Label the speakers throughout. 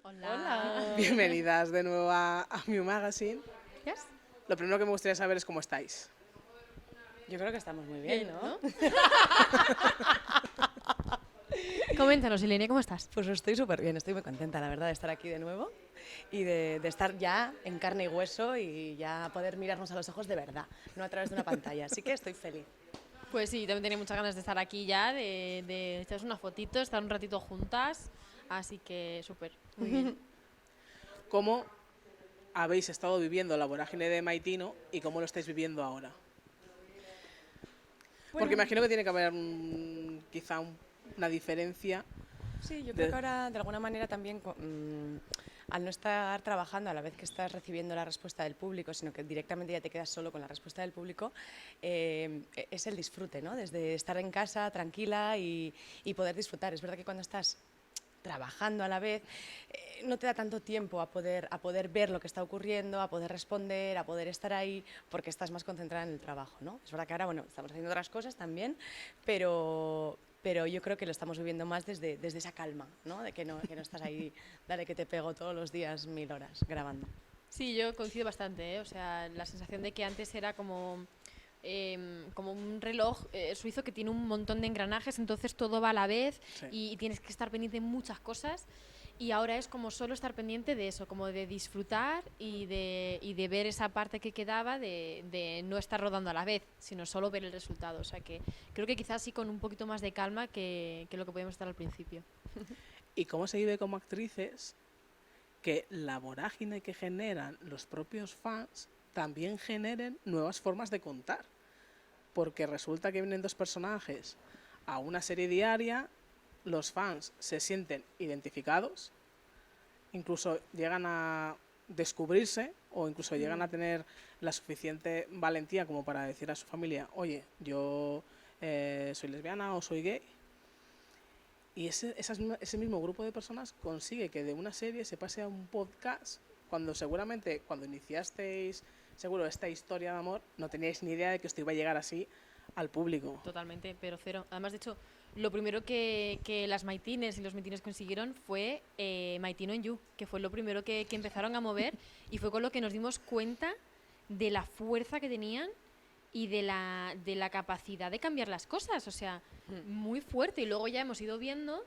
Speaker 1: Hola.
Speaker 2: Bienvenidas de nuevo a Miu Magazine.
Speaker 1: Yes.
Speaker 2: Lo primero que me gustaría saber es cómo estáis.
Speaker 3: Yo creo que estamos muy bien, ¿no?
Speaker 1: Coméntanos, Ilenia, ¿cómo estás?
Speaker 3: Pues estoy súper bien, estoy muy contenta, la verdad, de estar aquí de nuevo y de estar ya en carne y hueso y ya poder mirarnos a los ojos de verdad, no a través de una pantalla. Así que estoy feliz.
Speaker 1: Pues sí, también tenía muchas ganas de estar aquí ya, de echaros una fotito, estar un ratito juntas, así que súper, muy bien.
Speaker 2: ¿Cómo habéis estado viviendo la vorágine de Maitino y cómo lo estáis viviendo ahora? Porque imagino que tiene que haber quizá una diferencia.
Speaker 3: Sí, yo creo que ahora de alguna manera también al no estar trabajando a la vez que estás recibiendo la respuesta del público, sino que directamente ya te quedas solo con la respuesta del público, es el disfrute, ¿no? Desde estar en casa tranquila y poder disfrutar. Es verdad que cuando estás trabajando a la vez, no te da tanto tiempo a poder ver lo que está ocurriendo, a poder responder, a poder estar ahí, porque estás más concentrada en el trabajo, ¿no? Es verdad que ahora, bueno, estamos haciendo otras cosas también, pero yo creo que lo estamos viviendo más desde esa calma, ¿no? De que no estás ahí, dale que te pego todos los días 1000 horas grabando.
Speaker 1: Sí, yo coincido bastante, ¿eh? O sea, la sensación de que antes era como un reloj suizo que tiene un montón de engranajes, entonces todo va a la vez,
Speaker 2: Sí.
Speaker 1: y tienes que estar pendiente de muchas cosas, y ahora es como solo estar pendiente de eso, como de disfrutar y de ver esa parte que quedaba de no estar rodando a la vez, sino solo ver el resultado. O sea que creo que quizás sí con un poquito más de calma que lo que podíamos estar al principio.
Speaker 2: ¿Y cómo se vive como actrices que la vorágine que generan los propios fans también generen nuevas formas de contar? Porque resulta que vienen dos personajes a una serie diaria, los fans se sienten identificados, incluso llegan a descubrirse o incluso llegan a tener la suficiente valentía como para decir a su familia, oye, yo soy lesbiana o soy gay. Y ese mismo grupo de personas consigue que de una serie se pase a un podcast cuando seguramente cuando iniciasteis seguro esta historia de amor no teníais ni idea de que esto iba a llegar así al público.
Speaker 1: Totalmente, pero cero. Además, de hecho, lo primero que las maitines y los maitines consiguieron fue Maitino en You, que fue lo primero que empezaron a mover, y fue con lo que nos dimos cuenta de la fuerza que tenían y de la capacidad de cambiar las cosas. O sea, muy fuerte. Y luego ya hemos ido viendo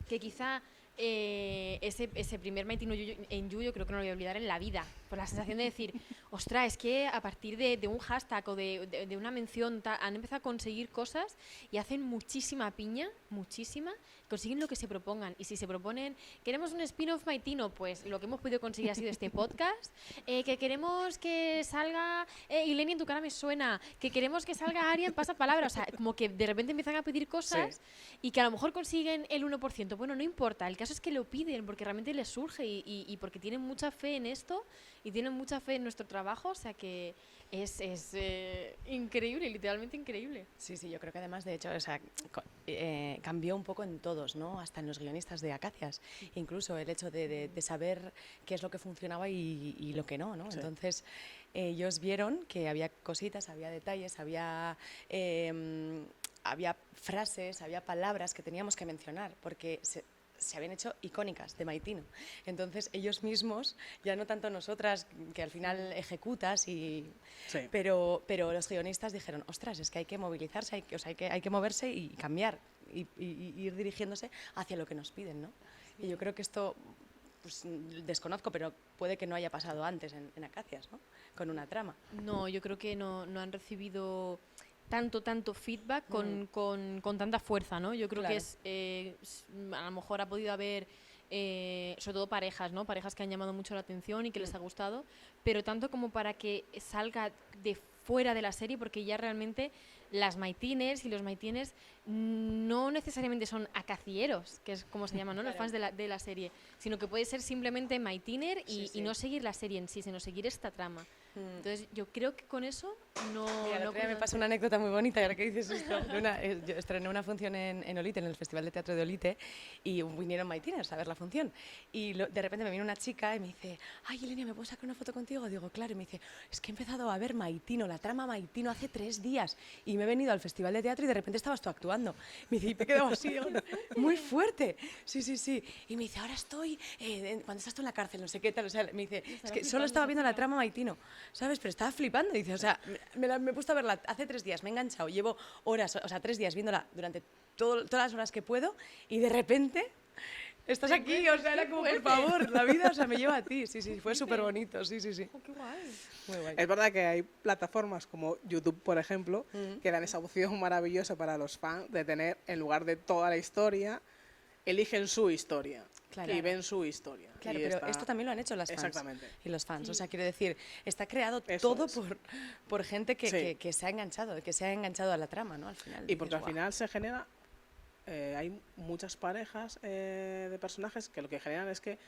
Speaker 1: que quizá ese primer Maitino en You yo creo que no lo voy a olvidar en la vida, por la sensación de decir, ostras, es que a partir de un hashtag o de una mención han empezado a conseguir cosas y hacen muchísima piña, muchísima, consiguen lo que se propongan. Y si se proponen, queremos un spin-off Maitino, pues lo que hemos podido conseguir ha sido este podcast, que queremos que salga Ilenia en tu cara me suena, que queremos que salga Aria en Pasapalabra, o sea, como que de repente empiezan a pedir cosas, sí, y que a lo mejor consiguen el 1%, bueno, no importa, el caso es que lo piden porque realmente les surge y porque tienen mucha fe en esto y tienen mucha fe en nuestro trabajo, o sea que es increíble, literalmente increíble.
Speaker 3: Sí, yo creo que además, de hecho, o sea, cambió un poco en todos, ¿no? Hasta en los guionistas de Acacias, incluso el hecho de saber qué es lo que funcionaba y lo que no, ¿no? Sí. Entonces, ellos vieron que había cositas, había detalles, había frases, había palabras que teníamos que mencionar, porque se habían hecho icónicas de Maitino. Entonces ellos mismos, ya no tanto nosotras, que al final ejecutas, sí, pero los guionistas dijeron, ostras, es que hay que movilizarse, hay que moverse y cambiar, y ir dirigiéndose hacia lo que nos piden, ¿no? Y yo creo que esto, pues desconozco, pero puede que no haya pasado antes en Acacias, ¿no? Con una trama.
Speaker 1: No, yo creo que no han recibido tanto feedback con tanta fuerza, ¿no? Yo creo que a lo mejor ha podido haber sobre todo parejas, ¿no? Parejas que han llamado mucho la atención y que les ha gustado, pero tanto como para que salga de fuera de la serie, porque ya realmente las maitiners y los maitines no necesariamente son acacieros, que es como se llaman, ¿no? Los fans de la serie, sino que puede ser simplemente maitiner y no seguir la serie en sí, sino seguir esta trama. Entonces yo creo que con eso no...
Speaker 3: Mira, me pasa una anécdota muy bonita, ahora que dices esto. Yo estrené una función en Olite, en el Festival de Teatro de Olite, y vinieron maitiners a ver la función. Y de repente me viene una chica y me dice, ay, Ilenia, ¿me puedo sacar una foto contigo? Digo, claro. Y me dice, es que he empezado a ver Maitino, la trama Maitino, hace 3 días. Y y me he venido al festival de teatro y de repente estabas tú actuando. Me dice, y me he quedado así, muy fuerte. Sí, sí, sí. Y me dice, ahora estoy, cuando estás tú en la cárcel, no sé qué tal. O sea, me dice, es que solo estaba viendo la trama Maitino, ¿sabes? Pero estaba flipando. Dice, o sea, me he puesto a verla hace 3 días, me he enganchado, llevo horas, o sea, 3 días viéndola durante todas las horas que puedo y de repente estás aquí, o sea, era como, por favor, la vida, o sea, me lleva a ti. Sí, sí, fue súper bonito, sí, sí, sí.
Speaker 1: Oh, qué guay.
Speaker 3: Muy guay.
Speaker 2: Es verdad que hay plataformas como YouTube, por ejemplo, que dan esa opción maravillosa para los fans de tener, en lugar de toda la historia, eligen su historia
Speaker 3: Claro.
Speaker 2: y ven su historia.
Speaker 3: Claro,
Speaker 2: Y
Speaker 3: pero
Speaker 2: está-
Speaker 3: esto también lo han hecho las fans.
Speaker 2: Exactamente.
Speaker 3: Y los fans. O sea, quiero decir, está creado
Speaker 2: Eso
Speaker 3: todo
Speaker 2: es.
Speaker 3: por gente que,
Speaker 2: Sí.
Speaker 3: que se ha enganchado a la trama, ¿no? Al final.
Speaker 2: Y porque
Speaker 3: dices,
Speaker 2: al final se genera, hay muchas parejas de personajes que lo que generan es que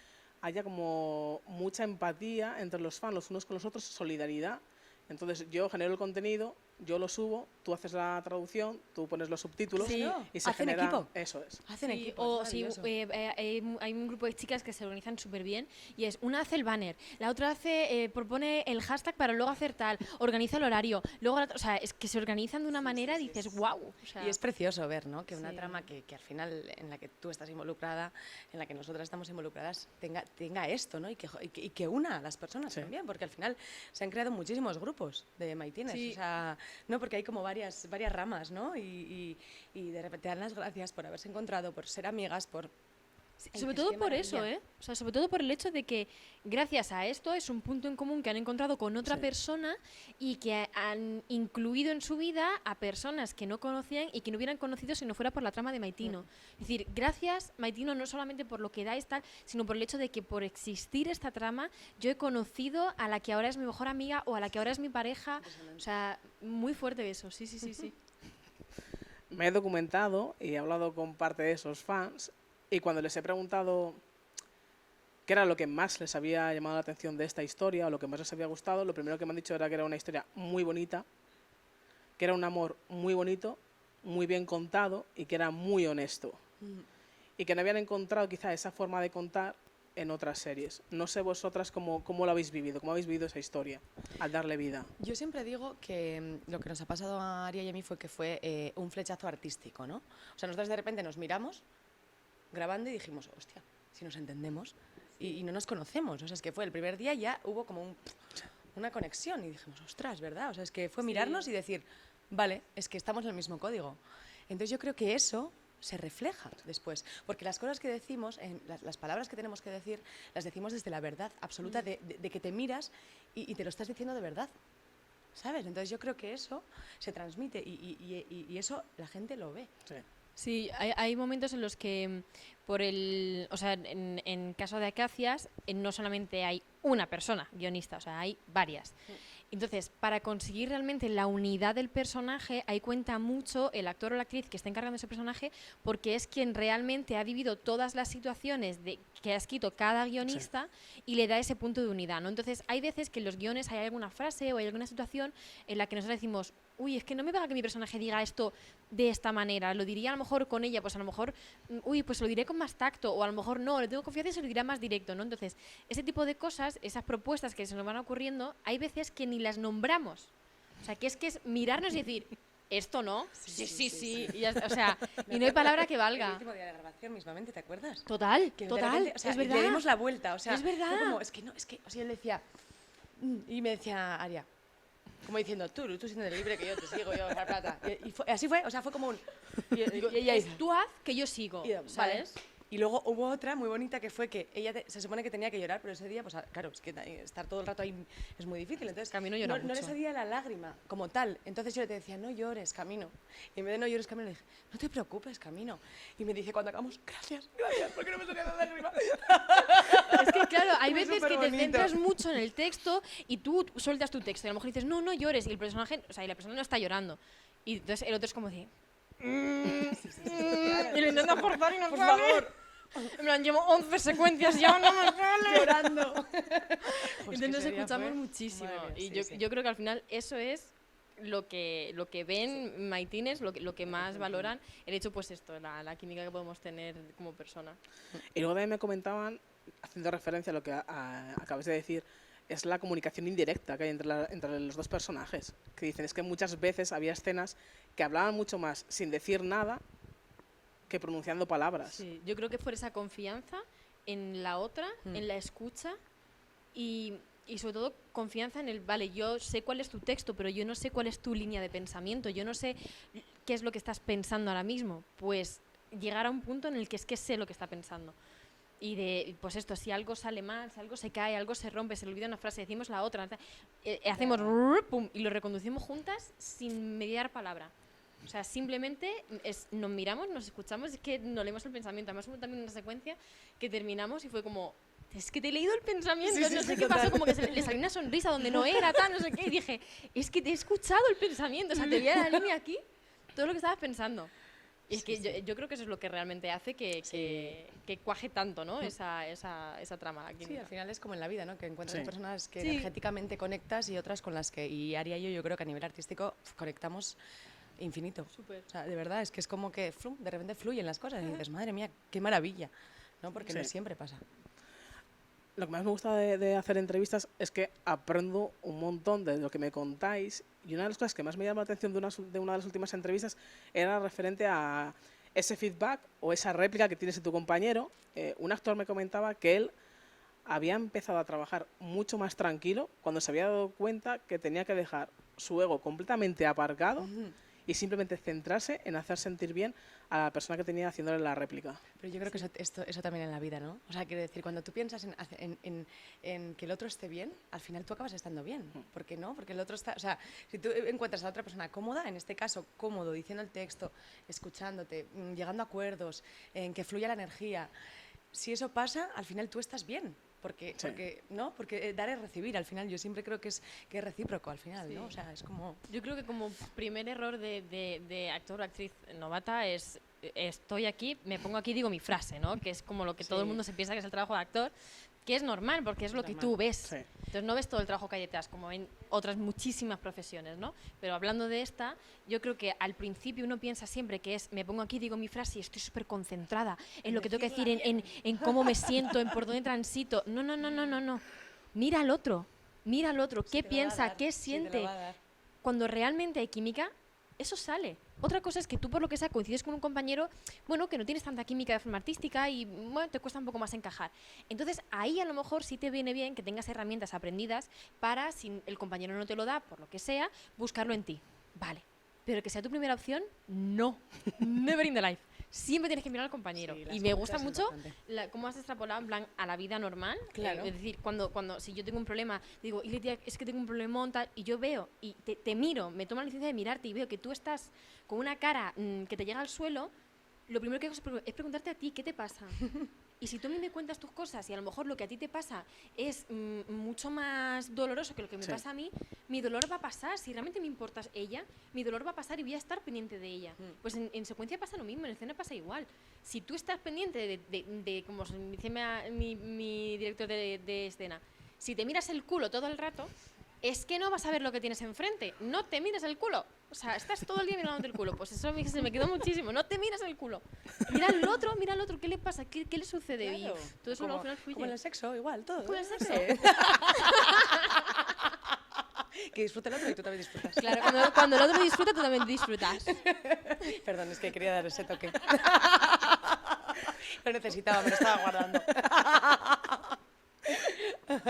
Speaker 2: haya como mucha empatía entre los fans, los unos con los otros, solidaridad. Entonces yo genero el contenido, yo lo subo, tú haces la traducción, tú pones los subtítulos
Speaker 1: Sí.
Speaker 2: y se
Speaker 3: ¿Hacen
Speaker 2: genera...
Speaker 3: equipo?
Speaker 2: Eso es.
Speaker 3: Hacen
Speaker 1: Sí,
Speaker 3: equipo.
Speaker 1: o
Speaker 3: es
Speaker 1: sí,
Speaker 3: maravilloso.
Speaker 1: hay un grupo de chicas que se organizan súper bien y es una hace el banner, la otra hace propone el hashtag para luego hacer tal, organiza el horario, luego o sea, es que se organizan de una manera y dices, wow. O sea,
Speaker 3: Y es precioso ver, ¿no? Que una
Speaker 1: Sí.
Speaker 3: trama que al final en la que tú estás involucrada, en la que nosotras estamos involucradas, tenga esto, ¿no? Y que una a las personas
Speaker 2: Sí.
Speaker 3: también, porque al final se han creado muchísimos grupos de maitines.
Speaker 1: Sí.
Speaker 3: O sea, no, porque hay como varias ramas, ¿no? Y de repente dan las gracias por haberse encontrado, por ser amigas, por... Ay,
Speaker 1: sobre
Speaker 3: es
Speaker 1: todo
Speaker 3: que
Speaker 1: por eso,
Speaker 3: maravilla.
Speaker 1: ¿eh? O sea, sobre todo por el hecho de que gracias a esto es un punto en común que han encontrado con otra
Speaker 2: Sí.
Speaker 1: persona y que han incluido en su vida a personas que no conocían y que no hubieran conocido si no fuera por la trama de Maitino. Es decir, gracias Maitino no solamente por lo que dais tal, sino por el hecho de que por existir esta trama yo he conocido a la que ahora es mi mejor amiga o a la que ahora es mi pareja. O sea, muy fuerte eso, sí, sí, sí, sí.
Speaker 2: Me he documentado y he hablado con parte de esos fans y cuando les he preguntado qué era lo que más les había llamado la atención de esta historia o lo que más les había gustado, lo primero que me han dicho era que era una historia muy bonita, que era un amor muy bonito, muy bien contado y que era muy honesto. Y que no habían encontrado quizá esa forma de contar en otras series. No sé vosotras cómo lo habéis vivido, cómo habéis vivido esa historia al darle vida.
Speaker 3: Yo siempre digo que lo que nos ha pasado a Aria y a mí fue que fue un flechazo artístico, ¿no? O sea, nosotros de repente nos miramos grabando y dijimos, hostia, si nos entendemos y no nos conocemos. O sea, es que fue el primer día ya hubo como una conexión y dijimos, ostras, ¿verdad? O sea, es que fue mirarnos y decir, vale, es que estamos en el mismo código. Entonces yo creo que eso se refleja después, porque las cosas que decimos, las palabras que tenemos que decir, las decimos desde la verdad absoluta de que te miras y te lo estás diciendo de verdad, ¿sabes? Entonces yo creo que eso se transmite y eso la gente lo ve.
Speaker 2: Sí.
Speaker 1: Sí, hay momentos en los que, o sea, en caso de Acacias, no solamente hay una persona guionista, o sea, hay varias. Entonces, para conseguir realmente la unidad del personaje, ahí cuenta mucho el actor o la actriz que está encargando de ese personaje, porque es quien realmente ha vivido todas las situaciones que ha escrito cada guionista y le da ese punto de unidad, ¿no? Entonces, hay veces que en los guiones hay alguna frase o hay alguna situación en la que nosotros decimos, uy, es que no me pega que mi personaje diga esto de esta manera, lo diría a lo mejor con ella, pues a lo mejor, uy, pues lo diré con más tacto, o a lo mejor no, le tengo confianza y se lo dirá más directo, ¿no? Entonces, ese tipo de cosas, esas propuestas que se nos van ocurriendo, hay veces que ni las nombramos. O sea, que es mirarnos y decir, esto no, sí. Y, o sea, y no hay palabra que
Speaker 3: El
Speaker 1: valga.
Speaker 3: último día de grabación mismamente, ¿te acuerdas?
Speaker 1: Total,
Speaker 3: Que de
Speaker 1: total,
Speaker 3: repente, o sea,
Speaker 1: es verdad.
Speaker 3: le dimos la vuelta, o sea,
Speaker 1: Es verdad.
Speaker 3: fue como, es que no, es que, o sea, yo le decía, y me decía Aria, como diciendo, tú siendo libre, que yo te sigo, yo, la plata. Y así fue, o sea, fue como un... Y ella dice,
Speaker 1: Tú haz que yo sigo,
Speaker 3: y yo, vale.
Speaker 1: ¿sabes?
Speaker 3: Y luego hubo otra muy bonita que fue que ella se supone que tenía que llorar, pero ese día, pues claro, es que estar todo el rato ahí es muy difícil. Entonces,
Speaker 1: Camino llora
Speaker 3: no le
Speaker 1: mucho.
Speaker 3: salía la lágrima como tal. Entonces yo le decía, no llores, Camino. Y en vez de no llores, Camino, le dije, no te preocupes, Camino. Y me dice cuando acabamos, gracias, porque no me salía la lágrima.
Speaker 1: Es que claro, hay
Speaker 3: Fue
Speaker 1: veces que te
Speaker 3: superbonito.
Speaker 1: centras mucho en el texto y tú sueltas tu texto y a lo mejor dices, no llores, y el personaje, o sea, y la persona no está llorando. Y entonces el otro es como de... y lo intento forzar y no
Speaker 3: Por
Speaker 1: sale.
Speaker 3: favor.
Speaker 1: En plan, llevo 11 secuencias ya, no me sale.
Speaker 3: Llorando.
Speaker 1: Entonces nos escuchamos muchísimo.
Speaker 3: Madre mía,
Speaker 1: Y
Speaker 3: sí, sí.
Speaker 1: yo creo que al final eso es lo que ven maitines, lo que más valoran, el hecho, pues esto, la química que podemos tener como persona.
Speaker 2: Y luego también me comentaban, haciendo referencia a lo que acabas de decir, es la comunicación indirecta que hay entre los dos personajes. Que dicen, es que muchas veces había escenas que hablaban mucho más sin decir nada que pronunciando palabras.
Speaker 1: Sí, yo creo que por esa confianza en la otra, en la escucha y sobre todo confianza en el, vale, yo sé cuál es tu texto, pero yo no sé cuál es tu línea de pensamiento, yo no sé qué es lo que estás pensando ahora mismo. Pues llegar a un punto en el que es que sé lo que está pensando. Y pues esto, si algo sale mal, si algo se cae, algo se rompe, se le olvida una frase, decimos la otra, hacemos pum, y lo reconducimos juntas sin mediar palabra. O sea, simplemente nos miramos, nos escuchamos, es que no leemos el pensamiento. Además hubo también una secuencia que terminamos y fue como, es que te he leído el pensamiento, no sé qué pasó, como que le salió una sonrisa donde no era, tal, no sé qué, y dije, es que te he escuchado el pensamiento, o sea, te veía la línea aquí, todo lo que estabas pensando. Y es que yo creo que eso es lo que realmente hace que cuaje tanto, ¿no? Esa trama. La
Speaker 3: sí, al final es como en la vida, ¿no? Que encuentras personas que
Speaker 1: Sí.
Speaker 3: energéticamente conectas y otras con las que, y Aria y yo creo que a nivel artístico conectamos infinito.
Speaker 1: Súper.
Speaker 3: O sea, de verdad, es que es como que de repente fluyen las cosas y dices, madre mía, qué maravilla, ¿no? Porque no siempre pasa.
Speaker 2: Lo que más me gusta de hacer entrevistas es que aprendo un montón de lo que me contáis, y una de las cosas que más me llama la atención de una de las últimas entrevistas era referente a ese feedback o esa réplica que tienes de tu compañero. Un actor me comentaba que él había empezado a trabajar mucho más tranquilo cuando se había dado cuenta que tenía que dejar su ego completamente aparcado y simplemente centrarse en hacer sentir bien a la persona que tenía haciéndole la réplica.
Speaker 3: Pero yo creo que eso también en la vida, ¿no? O sea, quiero decir, cuando tú piensas en que el otro esté bien, al final tú acabas estando bien. ¿Por qué no? Porque el otro está... O sea, si tú encuentras a otra persona cómoda, en este caso cómodo, diciendo el texto, escuchándote, llegando a acuerdos, en que fluya la energía, si eso pasa, al final tú estás bien. Porque dar es recibir, al final yo siempre creo que es recíproco al final, ¿no? O sea, es como...
Speaker 1: Yo creo que como primer error de actor o actriz novata es estoy aquí, me pongo aquí y digo mi frase, ¿no? Que es como lo que todo el mundo se piensa que es el trabajo de actor, que es normal porque es lo que tú ves.
Speaker 2: Sí.
Speaker 1: Entonces no ves todo el trabajo que hay detrás, como en otras muchísimas profesiones, ¿no? Pero hablando de esta, yo creo que al principio uno piensa siempre que es me pongo aquí, digo mi frase y estoy súper concentrada en lo que tengo que decir, en cómo me siento, en por dónde transito. No. Mira al otro, qué piensa, qué siente. Cuando realmente hay química, eso sale. Otra cosa es que tú, por lo que sea, coincides con un compañero, bueno, que no tienes tanta química de forma artística y, bueno, te cuesta un poco más encajar. Entonces, ahí a lo mejor sí te viene bien que tengas herramientas aprendidas para, si el compañero no te lo da, por lo que sea, buscarlo en ti. Vale. Pero que sea tu primera opción, no. Never in the life. Siempre tienes que mirar al compañero.
Speaker 3: Sí,
Speaker 1: y me gusta mucho cómo has extrapolado en plan a la vida normal.
Speaker 3: Claro.
Speaker 1: Es decir, cuando si yo tengo un problema, digo, Iletia, es que tengo un problemón, tal, y yo veo, y te miro, me tomo la licencia de mirarte y veo que tú estás con una cara que te llega al suelo, lo primero que hago es preguntarte a ti, ¿qué te pasa? Y si tú a mí me cuentas tus cosas y a lo mejor lo que a ti te pasa es mucho más doloroso que lo que me pasa a mí, mi dolor va a pasar. Si realmente me importa ella, mi dolor va a pasar y voy a estar pendiente de ella. Pues en secuencia pasa lo mismo, en escena pasa igual. Si tú estás pendiente de como dice mi director de escena, si te miras el culo todo el rato, es que no vas a ver lo que tienes enfrente. No te mires el culo. O sea, estás todo el día mirándote el culo. Pues eso se me quedó muchísimo. No te miras el culo. Mira al otro. ¿Qué le pasa? ¿Qué le sucede?
Speaker 3: Claro.
Speaker 1: Y todo eso
Speaker 3: Como,
Speaker 1: al final fluye.
Speaker 3: como en el sexo, igual, todo.
Speaker 1: Como en el sexo.
Speaker 3: Que disfrute el otro y tú también disfrutas.
Speaker 1: Claro, cuando el otro disfruta, tú también disfrutas.
Speaker 3: Perdón, es que quería dar ese toque. Lo necesitaba, me lo estaba guardando.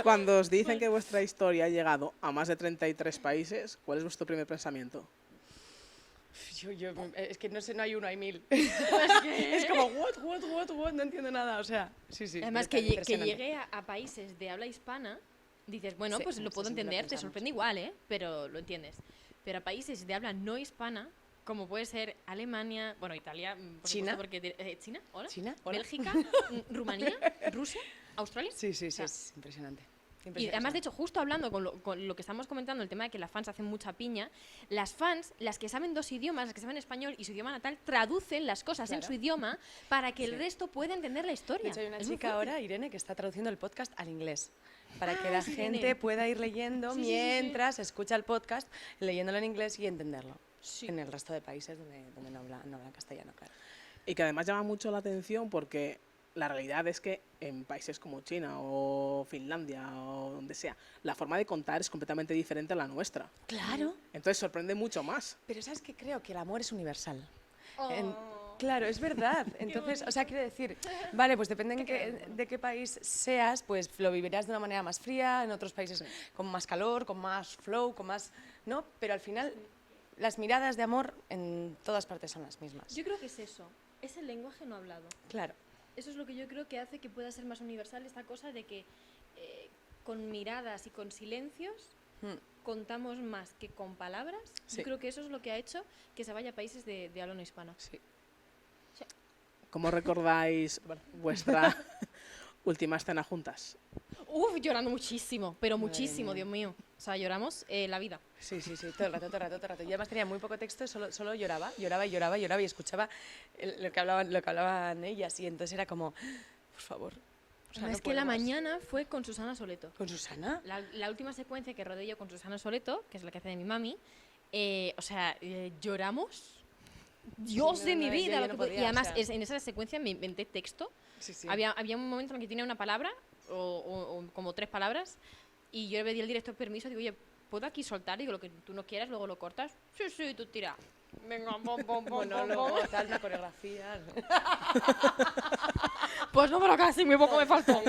Speaker 2: Cuando os dicen que vuestra historia ha llegado a más de 33 países, ¿cuál es vuestro primer pensamiento?
Speaker 3: Es que no sé, no hay uno, hay 1000. Es como, what, no entiendo nada, o sea, sí.
Speaker 1: Además, que llegue a países de habla hispana, dices, bueno, pues lo puedo entender, te sorprende igual, ¿eh? Pero lo entiendes. Pero a países de habla no hispana, como puede ser Alemania, bueno, Italia, por
Speaker 3: China,
Speaker 1: supuesto, porque, ¿China? ¿Hola?
Speaker 3: China, hola.
Speaker 1: Bélgica, Rumanía, Rusia, Australia.
Speaker 3: Sí, es impresionante.
Speaker 1: Y además, de hecho, justo hablando con lo que estamos comentando, el tema de que las fans hacen mucha piña, las fans, las que saben 2 idiomas, las que saben español y su idioma natal, traducen las cosas en su idioma para que el resto pueda entender la historia.
Speaker 3: De hecho, hay una chica ahora, Irene, que está traduciendo el podcast al inglés, para que la gente
Speaker 1: Irene
Speaker 3: pueda ir leyendo mientras escucha el podcast, leyéndolo en inglés y entenderlo. En el resto de países donde no hablan castellano, claro.
Speaker 2: Y que además llama mucho la atención porque la realidad es que en países como China o Finlandia o donde sea, la forma de contar es completamente diferente a la nuestra.
Speaker 3: Claro.
Speaker 2: Entonces sorprende mucho más.
Speaker 3: Pero ¿sabes qué? Creo que el amor es universal.
Speaker 1: Oh.
Speaker 3: Claro, es verdad. Entonces, o sea, quiero decir, vale, pues depende de qué país seas, pues lo vivirás de una manera más fría, en otros países con más calor, con más flow, con más... ¿no? Pero al final, las miradas de amor en todas partes son las mismas.
Speaker 1: Yo creo que es eso, es el lenguaje no hablado.
Speaker 3: Claro.
Speaker 1: Eso es lo que yo creo que hace que pueda ser más universal esta cosa de que con miradas y con silencios contamos más que con palabras.
Speaker 3: Sí.
Speaker 1: Yo creo que eso es lo que ha hecho que se vaya a países de habla no hispana.
Speaker 3: Sí.
Speaker 2: ¿Cómo recordáis vuestra última escena juntas?
Speaker 1: Uf, llorando muchísimo, pero
Speaker 3: Madre
Speaker 1: muchísimo,
Speaker 3: mía.
Speaker 1: Dios mío. O sea, lloramos la vida.
Speaker 3: Sí, todo el rato. Y además tenía muy poco texto, solo lloraba y escuchaba lo que hablaban ellas. Y entonces era como, por favor. O sea, no
Speaker 1: es que
Speaker 3: puedo
Speaker 1: la
Speaker 3: más.
Speaker 1: mañana fue con Susana Soleto.
Speaker 3: ¿Con Susana?
Speaker 1: La última secuencia que rodé yo con Susana Soleto, que es la que hace de mi mami, lloramos. Dios
Speaker 3: Sí,
Speaker 1: de mi vida.
Speaker 3: yo
Speaker 1: lo
Speaker 3: no
Speaker 1: que
Speaker 3: podía,
Speaker 1: y además,
Speaker 3: o sea.
Speaker 1: en esa secuencia me inventé texto.
Speaker 3: Sí.
Speaker 1: Había un momento en el que tenía una palabra o como 3 palabras y yo le pedí al director permiso, digo, oye, ¿puedo aquí soltar? Digo, lo que tú no quieras, luego lo cortas. Sí, tú tira. Venga,
Speaker 3: Monólogo, tal, una coreografía.
Speaker 1: Pues no, pero casi, muy poco me faltó.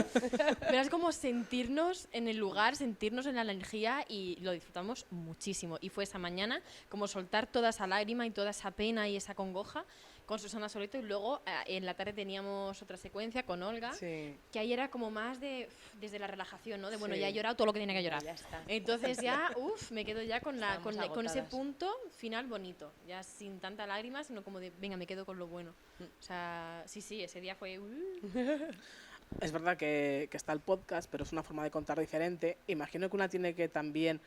Speaker 1: Pero es como sentirnos en el lugar, sentirnos en la energía y lo disfrutamos muchísimo. Y fue esa mañana como soltar toda esa lágrima y toda esa pena y esa congoja con Susana Soleto y luego en la tarde teníamos otra secuencia con Olga,
Speaker 3: Sí.
Speaker 1: que ahí era como más desde la relación, ¿no? De bueno,
Speaker 3: Sí.
Speaker 1: ya he llorado todo lo que tenía que llorar.
Speaker 3: Ya está.
Speaker 1: Entonces ya, me quedo ya con
Speaker 3: Estábamos
Speaker 1: con ese
Speaker 3: agotadas.
Speaker 1: punto final bonito, ya sin tanta lágrima, sino como de, venga, me quedo con lo bueno. O sea, sí, ese día fue...
Speaker 2: Es verdad que está el podcast, pero es una forma de contar diferente. Imagino que una tiene que también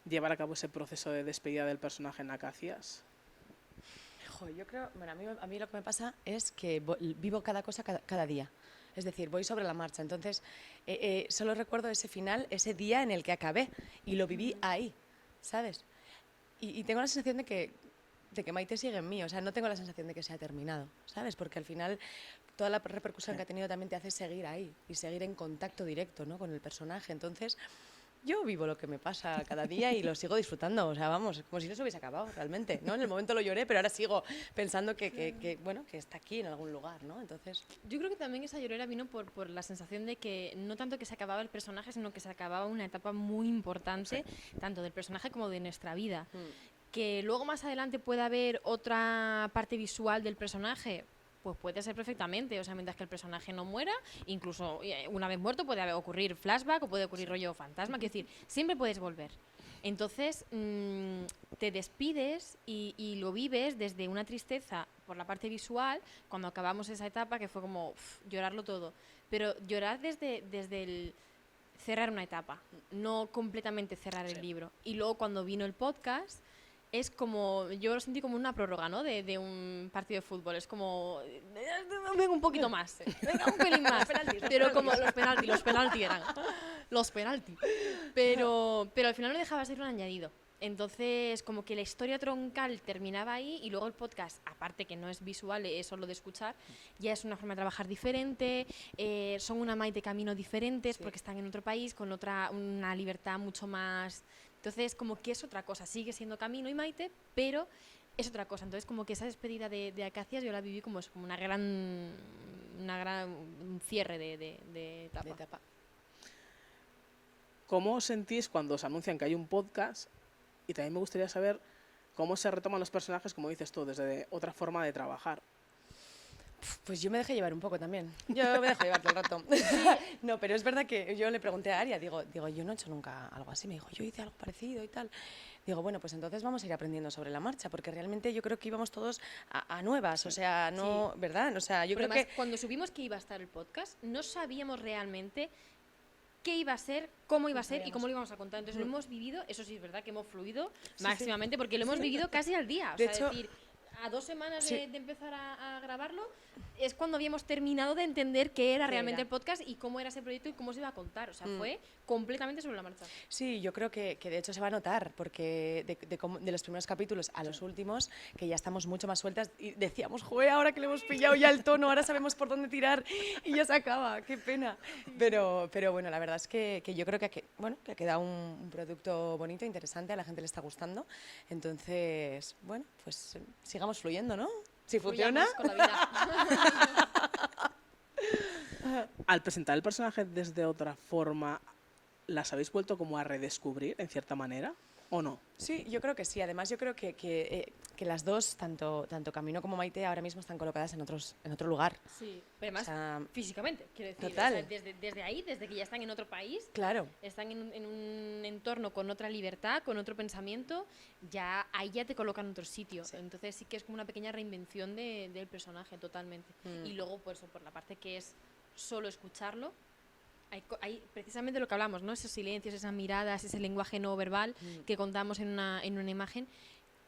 Speaker 2: llevar a cabo ese proceso de despedida del personaje en Acacias.
Speaker 3: Jo, yo creo, bueno, a mí lo que me pasa es que vivo cada cosa cada día. Es decir, voy sobre la marcha. Entonces, solo recuerdo ese final, ese día en el que acabé y lo viví ahí, ¿sabes? Y tengo la sensación de que Maite sigue en mí. O sea, no tengo la sensación de que se ha terminado, ¿sabes? Porque al final toda la repercusión que ha tenido también te hace seguir ahí y seguir en contacto directo, ¿no? Con el personaje. Entonces, yo vivo lo que me pasa cada día y lo sigo disfrutando. O sea, vamos, como si no se hubiese acabado realmente, ¿no? En el momento lo lloré, pero ahora sigo pensando que está aquí en algún lugar, ¿no? Entonces...
Speaker 1: Yo creo que también esa llorera vino por la sensación de que no tanto que se acababa el personaje, sino que se acababa una etapa muy importante, tanto del personaje como de nuestra vida. Que luego más adelante pueda haber otra parte visual del personaje, pues puede ser perfectamente. O sea, mientras que el personaje no muera, incluso una vez muerto puede ocurrir flashback o puede ocurrir rollo fantasma. Quiero decir, siempre puedes volver. Entonces, te despides y lo vives desde una tristeza por la parte visual, cuando acabamos esa etapa, que fue como llorarlo todo. Pero llorar desde el cerrar una etapa, no completamente cerrar el libro. Y luego cuando vino el podcast... Es como, yo lo sentí como una prórroga, ¿no? De un partido de fútbol. Es como, venga un poquito más, venga un pelín más. Pero como los penaltis eran. Los penaltis. Pero al final no dejaba de ser un añadido. Entonces, como que la historia troncal terminaba ahí y luego el podcast, aparte que no es visual, es solo de escuchar, ya es una forma de trabajar diferente, son una Maite Camino diferentes porque están en otro país con una libertad mucho más... Entonces, como que es otra cosa, sigue siendo Camino y Maite, pero es otra cosa. Entonces, como que esa despedida de Acacias yo la viví como una gran un cierre de etapa.
Speaker 2: ¿Cómo os sentís cuando os anuncian que hay un podcast? Y también me gustaría saber cómo se retoman los personajes, como dices tú, desde otra forma de trabajar.
Speaker 3: Pues yo me dejé llevar un poco también. Yo me dejo llevar todo el rato. No, pero es verdad que yo le pregunté a Aria, digo, yo no he hecho nunca algo así. Me dijo, yo hice algo parecido y tal. Digo, bueno, pues entonces vamos a ir aprendiendo sobre la marcha, porque realmente yo creo que íbamos todos a nuevas, sí. O sea, no, sí. ¿Verdad? O sea, yo
Speaker 1: pero
Speaker 3: creo
Speaker 1: además,
Speaker 3: que...
Speaker 1: cuando supimos que iba a estar el podcast, no sabíamos realmente qué iba a ser, cómo iba a ser y cómo lo íbamos a contar. Entonces lo hemos vivido, eso sí es verdad que hemos fluido máximamente, porque lo hemos vivido casi al día. O sea,
Speaker 3: de hecho,
Speaker 1: decir, a 2 semanas
Speaker 3: Sí.
Speaker 1: de empezar a grabarlo, es cuando habíamos terminado de entender qué era
Speaker 3: ¿Qué
Speaker 1: realmente
Speaker 3: era?
Speaker 1: el podcast y cómo era ese proyecto y cómo se iba a contar. O sea,
Speaker 3: Mm.
Speaker 1: fue completamente sobre la marcha.
Speaker 3: Sí, yo creo que de hecho se va a notar, porque de los primeros capítulos a los últimos, que ya estamos mucho más sueltas y decíamos, joder, ahora que le hemos pillado ya el tono, ahora sabemos por dónde tirar y ya se acaba, qué pena. Pero bueno, la verdad es que yo creo bueno, que ha quedado un producto bonito, interesante, a la gente le está gustando. Entonces, bueno, pues sigamos fluyendo, ¿no? Si funciona.
Speaker 1: Fluyamos con la vida.
Speaker 2: Al presentar el personaje desde otra forma, ¿las habéis vuelto como a redescubrir en cierta manera o no?
Speaker 3: Sí, yo creo que sí. Además, yo creo que las dos, tanto Camino como Maite, ahora mismo están colocadas en otro lugar.
Speaker 1: Sí, pero además
Speaker 3: O sea,
Speaker 1: físicamente, quiero decir.
Speaker 3: total.
Speaker 1: O sea, desde ahí, desde que ya están en otro país,
Speaker 3: Claro.
Speaker 1: están en un entorno con otra libertad, con otro pensamiento, ya ahí ya te colocan en otro sitio.
Speaker 3: Sí.
Speaker 1: Entonces sí que es como una pequeña reinvención del personaje, totalmente.
Speaker 3: Mm.
Speaker 1: Y luego, pues, por la parte que es solo escucharlo, hay precisamente lo que hablamos, ¿no? Esos silencios, esas miradas, ese lenguaje no verbal que contamos en una imagen.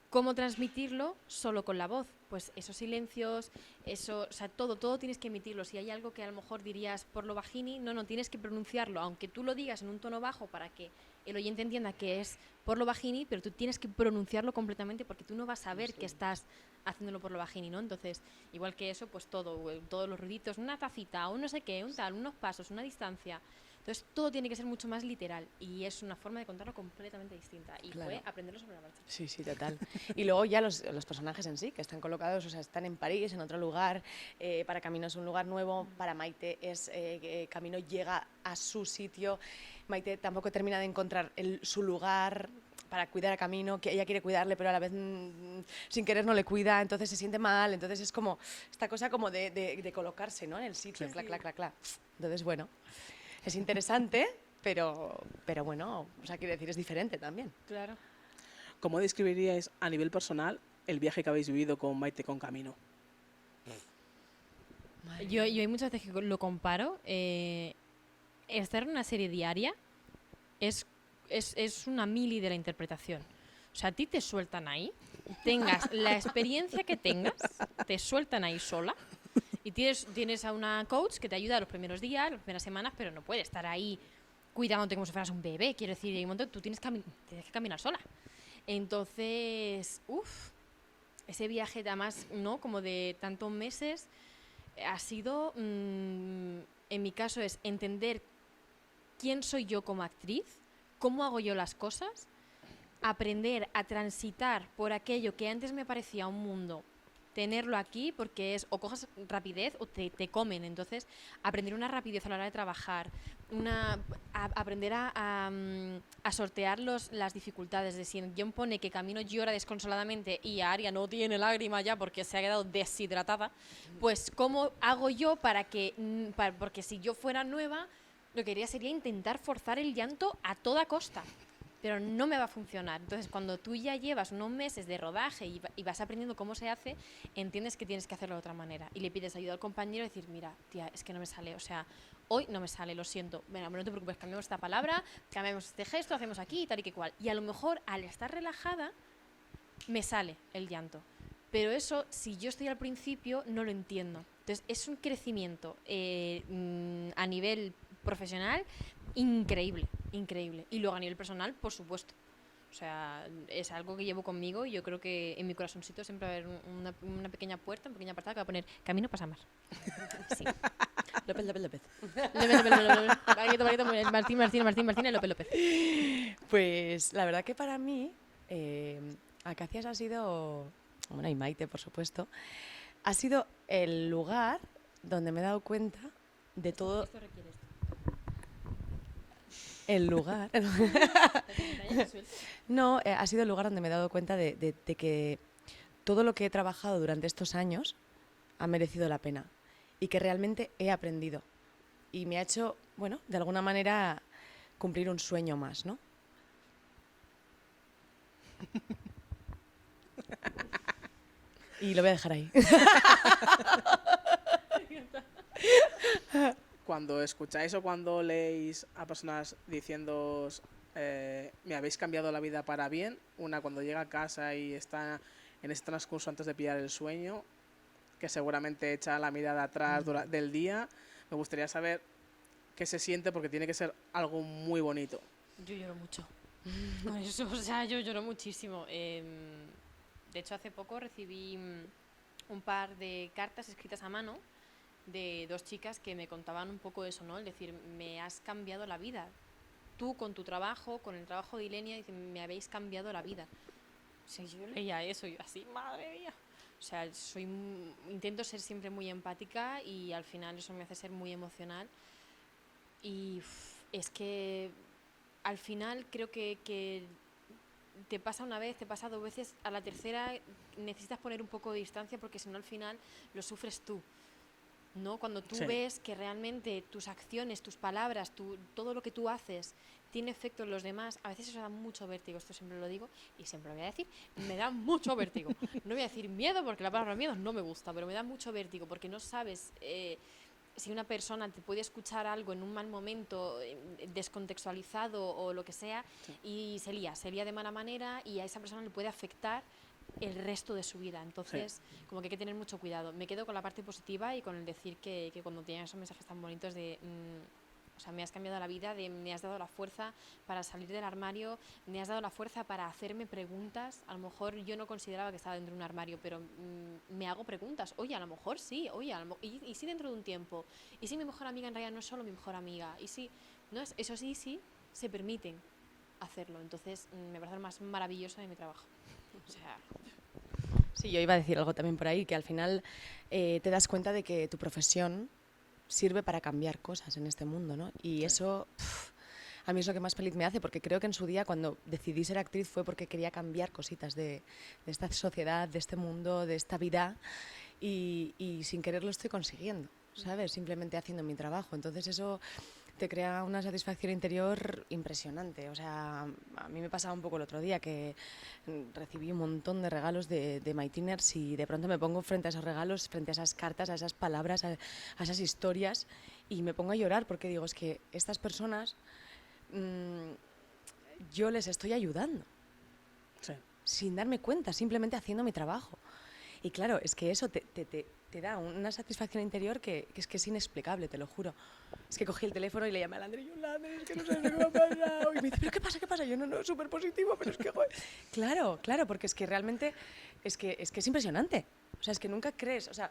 Speaker 1: ¿Cómo transmitirlo solo con la voz? Pues esos silencios, o sea, todo tienes que emitirlo. Si hay algo que a lo mejor dirías por lo bajini, no, tienes que pronunciarlo, aunque tú lo digas en un tono bajo para que el oyente entienda que es por lo bajini, pero tú tienes que pronunciarlo completamente porque tú no vas a ver que estás haciéndolo por lo bajini, ¿no? Entonces, igual que eso, pues todos los ruiditos, una tacita, un no sé qué, un tal, unos pasos, una distancia. Entonces, todo tiene que ser mucho más literal y es una forma de contarlo completamente distinta. Y
Speaker 3: Claro.
Speaker 1: fue aprenderlo sobre la marcha.
Speaker 3: Sí, sí, total. Y luego ya los personajes en sí, que están colocados, o sea, están en París, en otro lugar. Para Camino es un lugar nuevo, para Maite es Camino llega a su sitio. Maite tampoco termina de encontrar su lugar para cuidar a Camino, que ella quiere cuidarle, pero a la vez sin querer no le cuida, entonces se siente mal. Entonces es como esta cosa como de colocarse, ¿no? En el sitio,
Speaker 2: Sí.
Speaker 3: clac, clac, clac, clac. Entonces, bueno, es interesante, pero bueno, o sea, quiere decir, es diferente también.
Speaker 1: Claro.
Speaker 2: ¿Cómo describiríais a nivel personal el viaje que habéis vivido con Maite con Camino?
Speaker 1: Yo hay muchas veces que lo comparo. Estar en una serie diaria es una mili de la interpretación. O sea, a ti te sueltan ahí, tengas la experiencia que tengas, te sueltan ahí sola. Y tienes a una coach que te ayuda los primeros días, las primeras semanas, pero no puede estar ahí cuidándote como si fueras un bebé. Quiero decir, hay un momento que tú tienes que caminar sola. Entonces, ese viaje además, ¿no? Como de tantos meses, ha sido, en mi caso, es entender quién soy yo como actriz, cómo hago yo las cosas, aprender a transitar por aquello que antes me parecía un mundo, tenerlo aquí porque es o coges rapidez o te comen. Entonces, aprender una rapidez a la hora de trabajar, aprender a sortear las dificultades. De si en guión pone que Camino llora desconsoladamente y Aria no tiene lágrima ya porque se ha quedado deshidratada, pues ¿cómo hago yo porque si yo fuera nueva, lo que haría sería intentar forzar el llanto a toda costa. Pero no me va a funcionar. Entonces, cuando tú ya llevas unos meses de rodaje y vas aprendiendo cómo se hace, entiendes que tienes que hacerlo de otra manera. Y le pides ayuda al compañero y decir, mira, tía, es que no me sale. O sea, hoy no me sale, lo siento. Bueno, no te preocupes, cambiamos esta palabra, cambiamos este gesto, hacemos aquí, tal y que cual. Y a lo mejor, al estar relajada, me sale el llanto. Pero eso, si yo estoy al principio, no lo entiendo. Entonces, es un crecimiento a nivel profesional increíble. Y luego a nivel personal, por supuesto. O sea, es algo que llevo conmigo y yo creo que en mi corazoncito siempre va a haber una pequeña puerta, una pequeña apartado que va a poner Camino pasa mar. Sí.
Speaker 3: López.
Speaker 1: López. Martín, López.
Speaker 3: Pues la verdad que para mí, Acacias ha sido, bueno, y Maite, por supuesto, ha sido el lugar donde me he dado cuenta de todo.
Speaker 1: Esto requiere esto.
Speaker 3: El lugar. No, ha sido el lugar donde me he dado cuenta de que todo lo que he trabajado durante estos años ha merecido la pena y que realmente he aprendido. Y me ha hecho, bueno, de alguna manera cumplir un sueño más, ¿no? Y lo voy a dejar ahí.
Speaker 2: Cuando escucháis o cuando leéis a personas diciéndoos me habéis cambiado la vida para bien, una cuando llega a casa y está en ese transcurso antes de pillar el sueño, que seguramente echa la mirada atrás del día. Me gustaría saber qué se siente, porque tiene que ser algo muy bonito.
Speaker 1: Yo lloro mucho. Con eso, o sea, yo lloro muchísimo. De hecho, hace poco recibí un par de cartas escritas a mano de 2 chicas que me contaban un poco eso, ¿no? Es decir, me has cambiado la vida. Tú con tu trabajo, con el trabajo de Ilenia, me habéis cambiado la vida. O sea, yo leía eso y yo así, madre mía. O sea, intento ser siempre muy empática y al final eso me hace ser muy emocional. Y es que al final creo que te pasa una vez, te pasa 2 veces, a la tercera necesitas poner un poco de distancia porque si no al final lo sufres tú, ¿no? Cuando tú ves que realmente tus acciones, tus palabras, todo lo que tú haces tiene efecto en los demás, a veces eso da mucho vértigo, esto siempre lo digo y siempre lo voy a decir, me da mucho vértigo. No voy a decir miedo porque la palabra miedo no me gusta, pero me da mucho vértigo porque no sabes si una persona te puede escuchar algo en un mal momento, descontextualizado o lo que sea, y se lía de mala manera y a esa persona le puede afectar el resto de su vida. Entonces, como que hay que tener mucho cuidado. Me quedo con la parte positiva y con el decir que cuando tienen esos mensajes tan bonitos de... o sea, me has cambiado la vida, me has dado la fuerza para salir del armario, me has dado la fuerza para hacerme preguntas. A lo mejor yo no consideraba que estaba dentro de un armario, pero me hago preguntas. Oye, a lo mejor sí, y si dentro de un tiempo, y si mi mejor amiga en realidad no es solo mi mejor amiga, y si, no es, eso sí, se permiten hacerlo. Entonces, me parece lo más maravilloso de mi trabajo. O sea...
Speaker 3: Sí, yo iba a decir algo también por ahí, que al final te das cuenta de que tu profesión sirve para cambiar cosas en este mundo, ¿no? Y eso, a mí es lo que más feliz me hace, porque creo que en su día cuando decidí ser actriz fue porque quería cambiar cositas de esta sociedad, de este mundo, de esta vida, y sin querer lo estoy consiguiendo, ¿sabes? Simplemente haciendo mi trabajo. Entonces eso te crea una satisfacción interior impresionante. O sea, a mí me pasaba un poco el otro día que recibí un montón de regalos de Maitiners y de pronto me pongo frente a esos regalos, frente a esas cartas, a esas palabras, a esas historias y me pongo a llorar porque digo, es que estas personas yo les estoy ayudando sin darme cuenta, simplemente haciendo mi trabajo. Y claro, es que eso te da una satisfacción interior que es inexplicable, te lo juro. Es que cogí el teléfono y le llamé a Lander y yo, Lander, es que no sabes lo que me ha pasado. Y me dice, ¿pero qué pasa? ¿Qué pasa? Yo, no, es súper positivo, pero es que... Joder. Claro, porque es que realmente es que es impresionante. O sea, es que nunca crees, o sea,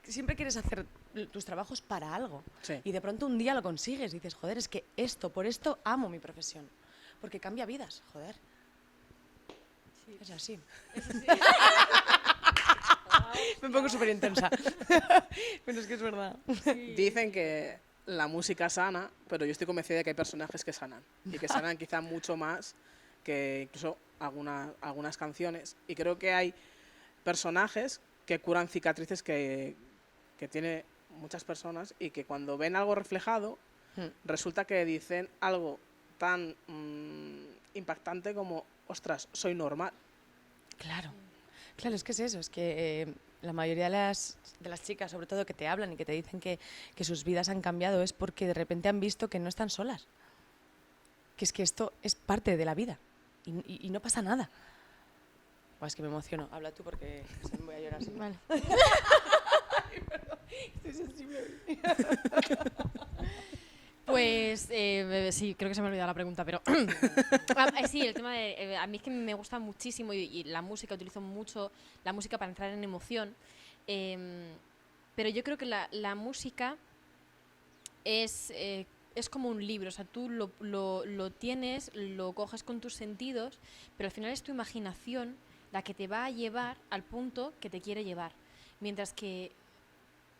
Speaker 3: siempre quieres hacer tus trabajos para algo.
Speaker 2: Sí.
Speaker 3: Y de pronto un día lo consigues y dices, joder, es que por esto amo mi profesión. Porque cambia vidas, joder. Sí. Es así. Eso sí. Me pongo súper intensa. Pero es que es verdad.
Speaker 2: Sí. Dicen que la música sana, pero yo estoy convencida de que hay personajes que sanan. Y que sanan quizá mucho más que incluso algunas canciones. Y creo que hay personajes que curan cicatrices que tiene muchas personas y que cuando ven algo reflejado, resulta que dicen algo tan impactante como, ostras, soy normal.
Speaker 3: Claro, es que es eso, es que la mayoría de las chicas, sobre todo, que te hablan y que te dicen que sus vidas han cambiado es porque de repente han visto que no están solas, que es que esto es parte de la vida y no pasa nada. Es que me emociono, habla tú porque me voy a llorar así.
Speaker 1: Vale.
Speaker 3: Ay, perdón, estoy sensible.
Speaker 1: Pues sí, creo que se me ha olvidado la pregunta, pero sí, el tema de... a mí es que me gusta muchísimo y la música, utilizo mucho la música para entrar en emoción, pero yo creo que la música es como un libro, o sea, tú lo tienes, lo coges con tus sentidos, pero al final es tu imaginación la que te va a llevar al punto que te quiere llevar, mientras que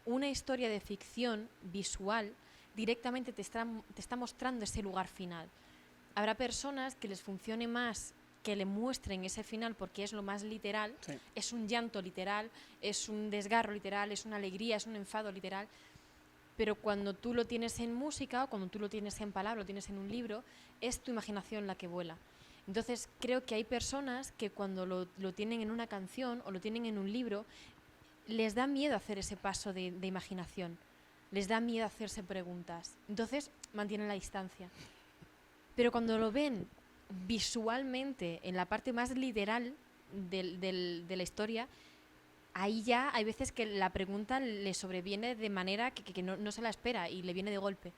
Speaker 1: una historia de ficción visual directamente te está mostrando ese lugar final. Habrá personas que les funcione más que le muestren ese final porque es lo más literal, sí. Es un llanto literal, es un desgarro literal, es una alegría, es un enfado literal, pero cuando tú lo tienes en música o cuando tú lo tienes en palabra, lo tienes en un libro, es tu imaginación la que vuela. Entonces creo que hay personas que cuando lo tienen en una canción o lo tienen en un libro, les da miedo hacer ese paso de imaginación. Les da miedo hacerse preguntas. Entonces mantienen la distancia. Pero cuando lo ven visualmente, en la parte más literal, de la historia, ahí ya hay veces que la pregunta le sobreviene de manera que no se la espera y le viene de golpe.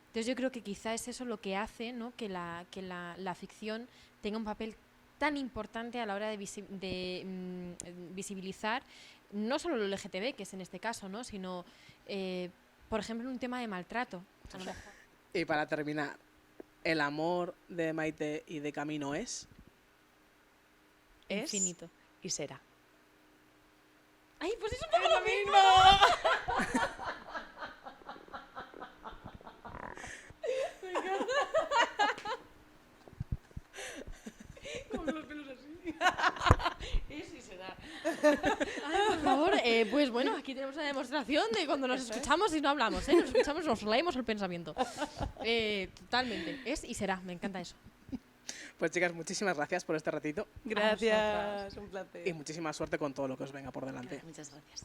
Speaker 1: Entonces yo creo que quizá es eso lo que hace, ¿no?, que la ficción tenga un papel tan importante a la hora de visibilizar no solo lo LGTB, que es en este caso, ¿no?, sino, por ejemplo, en un tema de maltrato. A lo mejor.
Speaker 2: Y para terminar, ¿el amor de Maite y de Camino es?
Speaker 1: Infinito.
Speaker 3: Y será.
Speaker 1: ¡Ay, pues es un poco lo mismo!
Speaker 3: Con los pelos así. Eso y será.
Speaker 1: Ay, por favor, pues bueno, aquí tenemos una demostración de cuando nos escuchamos y no hablamos, ¿eh? Nos escuchamos, nos leemos el pensamiento. Totalmente. Es y será, me encanta eso.
Speaker 2: Pues chicas, muchísimas gracias por este ratito
Speaker 3: Gracias, un placer.
Speaker 2: y muchísima suerte con todo lo que os venga por delante.
Speaker 3: Muchas gracias.